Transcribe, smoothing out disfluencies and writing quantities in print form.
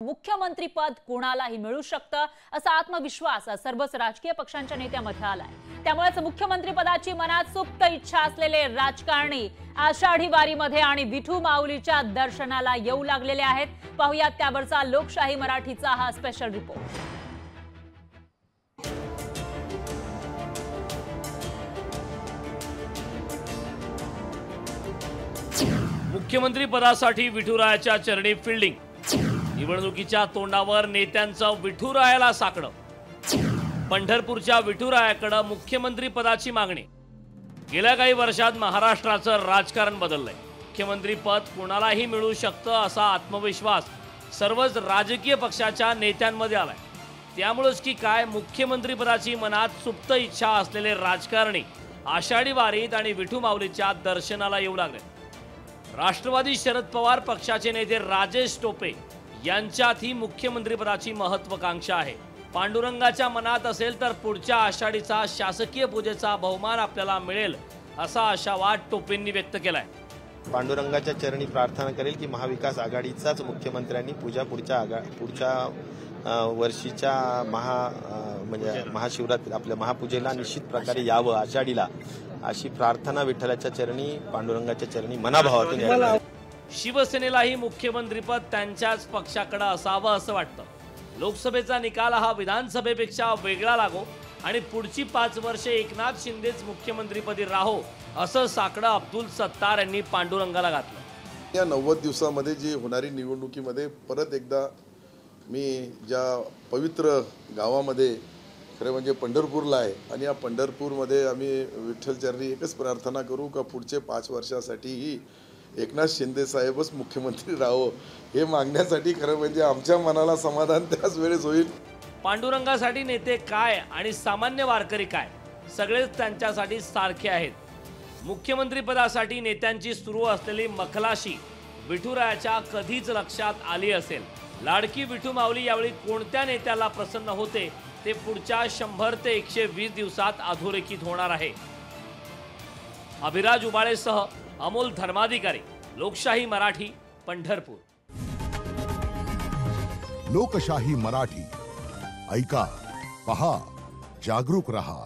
मुख्यमंत्री पद कोणालाही मिळू शकतं असा आत्मविश्वास सर्वच राजकीय पक्षांच्या नेत्यांमध्ये आलाय। त्यामुळेच मुख्यमंत्री पदाची मनात सुप्त इच्छा असलेले राजकारणी आषाढी वारीमध्ये आणि विठू माऊलीच्या दर्शनाला येऊ लागलेले आहेत। पाहुयात त्यावरचा लोकशाही मराठीचा हा स्पेशल रिपोर्ट। मुख्यमंत्री पदासाठी विठुरायाच्या चरणी फिल्डिंग। निवडणुकीच्या तोंडावर नेत्यांचं विठुरायाला साकडं। पंढरपूरच्या विठुरायाकडे मुख्यमंत्री पदाची मागणी। गेल्या काही वर्षात महाराष्ट्राचं राजकारण बदललंय। मुख्यमंत्री पद कोणालाही मिळू शकतं असा आत्मविश्वास सर्वच राजकीय पक्षाच्या नेत्यांमध्ये आलाय। त्यामुळेच की काय मुख्यमंत्री पदाची मनात सुप्त इच्छा असलेले राजकारणी आषाढी वारीत आणि विठू माऊलीच्या दर्शनाला येऊ लागले। राष्ट्रवादी शरद पवार पक्षाचे नेते राजेश टोपे यांच्यात ही मुख्यमंत्रीपदाची महत्त्वाकांक्षा आहे। पांडुरंगाच्या मनात असेल तर पुढच्या आषाढीचा शासकीय पूजेचा बहुमान आपल्याला मिळेल असा आशावाद टोपेंनी व्यक्त केलाय। पांडुरंगाच्या चरणी प्रार्थना करेल की महाविकास आघाडीचाच मुख्यमंत्र्यांनी पुढच्या वर्षीच्या म्हणजे महाशिवरात्री आपल्या महापूजेला निश्चित प्रकारे यावं आषाढीला, अशी प्रार्थना विठ्ठलाच्या चरणी पांडुरंगाच्या चरणी मनाभावातून यावी। शिवसेनेलाही मुख्यमंत्रीपद त्यांच्याच पक्षाकडे असावं असं वाटतं। लोकसभेचा निकाल हा विधानसभेपेक्षा वेगळा लागो आणि पुढची 5 वर्षे एकनाथ शिंदेच मुख्यमंत्रीपदी राहो असं साकडं अब्दुल सत्तार यांनी पांडुरंगाला घातलं। या 90 दिवसामध्ये जी होणारी निवडणुकीमध्ये परत एकदा मी ज्या पवित्र गावामध्ये खरं म्हणजे पंढरपूरला आहे आणि या पंढरपूरमध्ये आम्ही विठ्ठल चरणी एकच प्रार्थना करू का पुढचे 5 वर्षासाठीही एकनाथ शिंदे साहेबच मुख्यमंत्री राहो, हे मागण्यासाठी खरं म्हणजे आमच्या मनाला समाधान त्याच वेळेस होईल। पांडुरंगासाठी नेते काय आणि सामान्य वारकरी काय, सगळेच त्यांच्यासाठी सारखे आहेत। मुख्यमंत्री पदासाठी नेत्यांची सुरू असलेली मखलाशी विठुरायाच्या कधीच लक्षात आली असेल। लाडकी विठू माऊली यावेळी कोणत्या नेत्याला प्रसन्न होते ते पुढच्या 100 ते 120 दिवसात अधोरेखित होणार आहे। अभिराज उबाळेसह अमोल धर्माधिकारी, लोकशाही मराठी, पंढरपूर। लोकशाही मराठी, ऐका, पहा, जागरूक रहा।